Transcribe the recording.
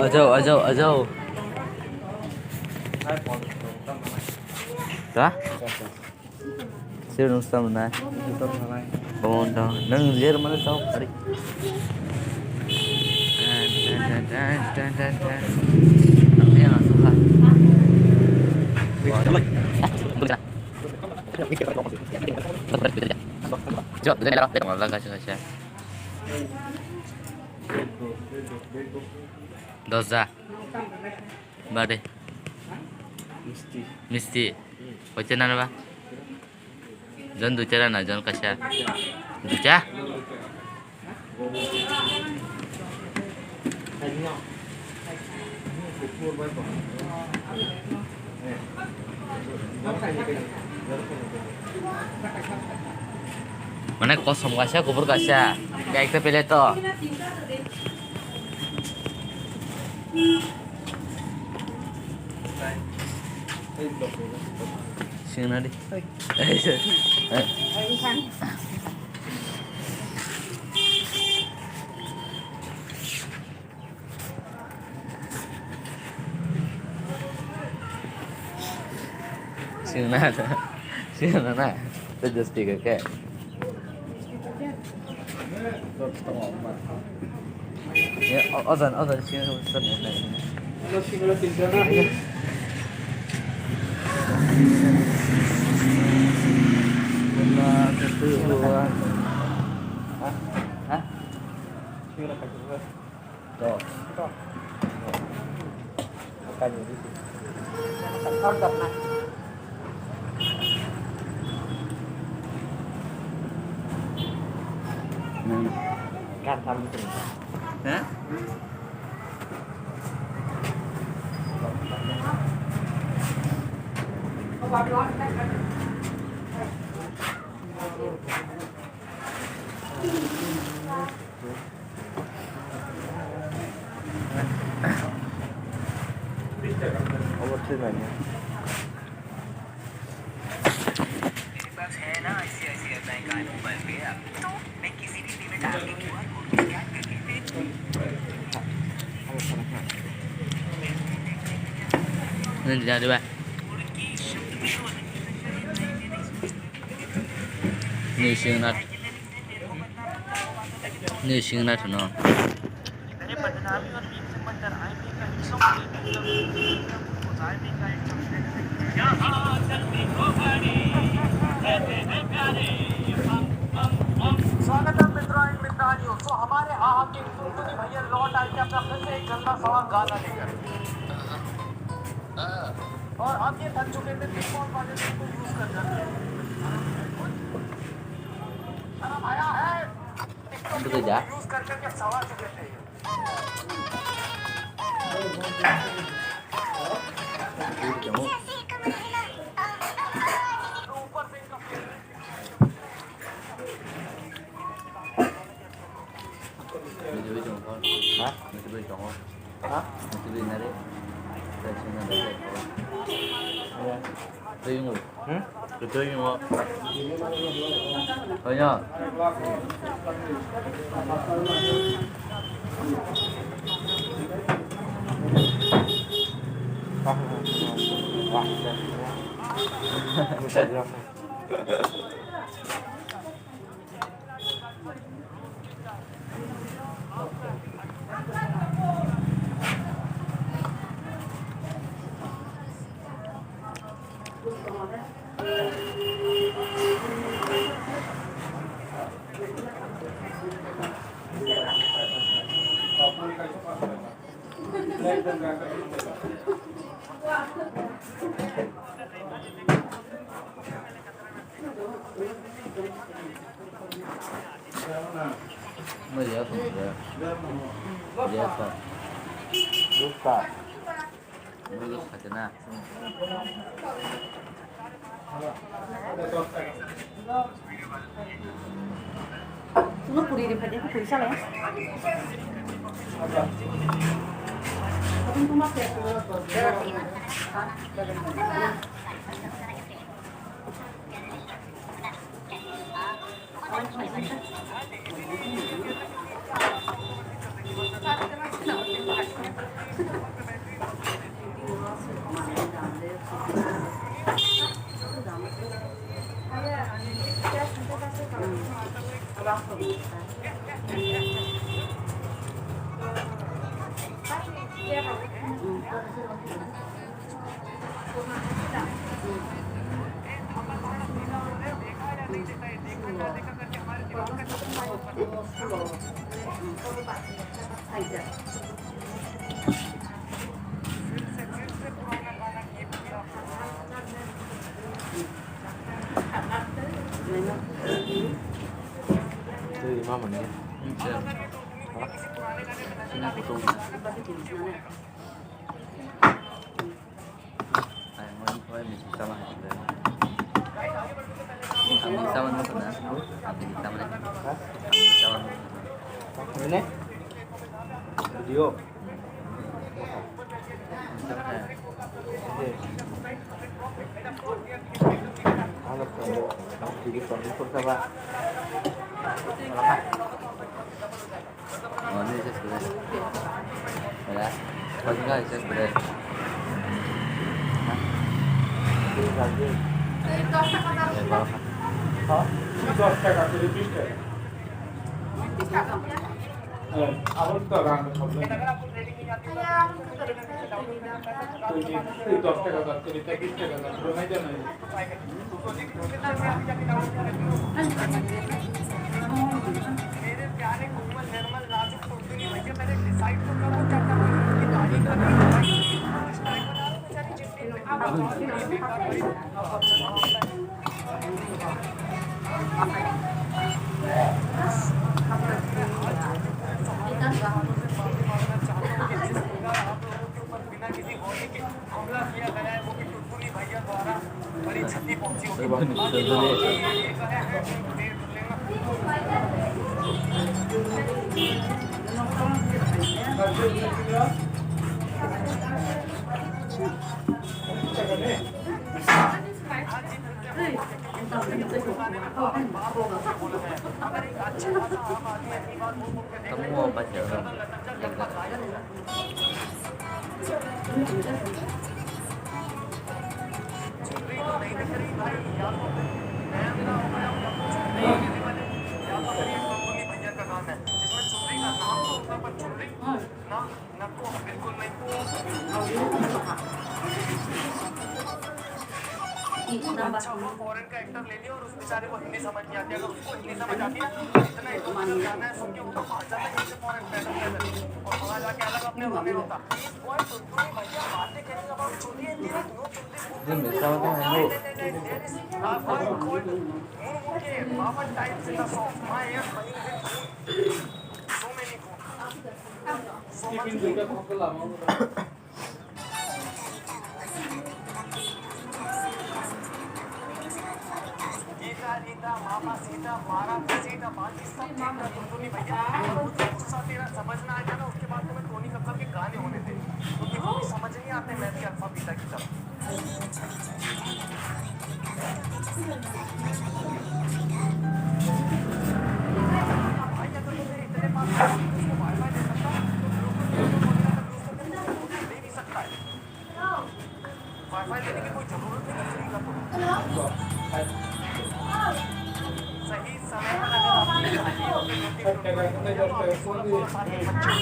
Ajo. Hah? Sir nung sama na. Bangun dong. Nang zero mana tahu tadi. Namanya nggak suka. Coba kita lihat apa yang kasih. Dosa. Bade. Misti. Wacana apa? Jan ducara na jan kasih. Duca. Mana kosong kasih, kubur kasih. Kayak kita pilih tuh. Sing nadi. Sing nana. Terus tiga kayak. Ya, ozan sing kedua. Hah? Tuh. Makan ini. Order nah. Kan tamu terus. Hah? Overseas banyak. मेरे पास है ना ICICI bank का mobile पे app तो मैं किसी भी payment app के QR कोड को स्कैन करके nanti jangan coba. Ini singnat no. स्वागतम मित्रों तो हमारे के सुनसुनी भैया लौट आए थे अपना फिर से एक गंदा सवा गाना लेकर और अब ये थक चुके थे टिकटॉक वाले को यूज कर जाते हैं शर्म आया है टिकटॉक को यूज कर करके सवा चुके थे ऊपर से इनका Betul mau. Banyak. Biasa. Buka. Dulu kacana. Nó puri di padi puri salah ya. Kamu makan Itu 5 menit. Sini aku tunggu. Ay, mau bisa sama kita. Kami sama mo na. Kami sama na. Kami sama mo. Ini video. Sama na. Oke. Halo, sedikit konflik sama. Oh, ini saya sudah. Ya. Pagi nggak saya sudah. Ini lagi. Ya, bawa. Hah? 10 টাকা করে 20 টাকা। আমার তো রান্না হবে। তুই 10 টাকা দাও, তুই 20 টাকা দাও, রোমাই দাও না। मेरे प्यारे कोमल निर्मल नाजुक टुनटुनी भैया मैंने डिसाइड तो करा क्या क्या की दाढ़ी करनी है बेचारी चिट्ठी बिना किसी होने के हमला किया गया है वो भी टुनटुनी भैया द्वारा बड़ी क्षति पहुंची Kamu mau baca orang? Foreign का एक्टर ले लिया और उस बेचारे को हिंदी समझ नहीं आती अगर उसको हिंदी समझ आती है इतना इधर जाना है सबके ऊपर पहुंच जाता है जैसे फॉरेन पैदल और वहां जाके अलग अपने रोने होता वो टुनटुनी भैया बातें कहने का बात छोड़िए तेरा no Ini bersama tuh Ibu. Mama types in the song my ear playing with so many so much Geeta Geeta मामा सीता मारा सीता बाकी सब चीता टुनटुनी भैया गुस्सा तेरा समझ ना आ जाए ना उसके बाद तुम्हें टोनी कक्कर के गाने होने थे क्योंकि वो भी समझ नहीं आते मैथ के अल्फा बीटा की तरफ भाई अगर तुम्हें इतने पास उसको वाईफाई दे सकता तो ले नहीं सकता है वाईफाई लेने की कोई जरूरत नहीं फ्री का तो सही समय पर अगर आपकी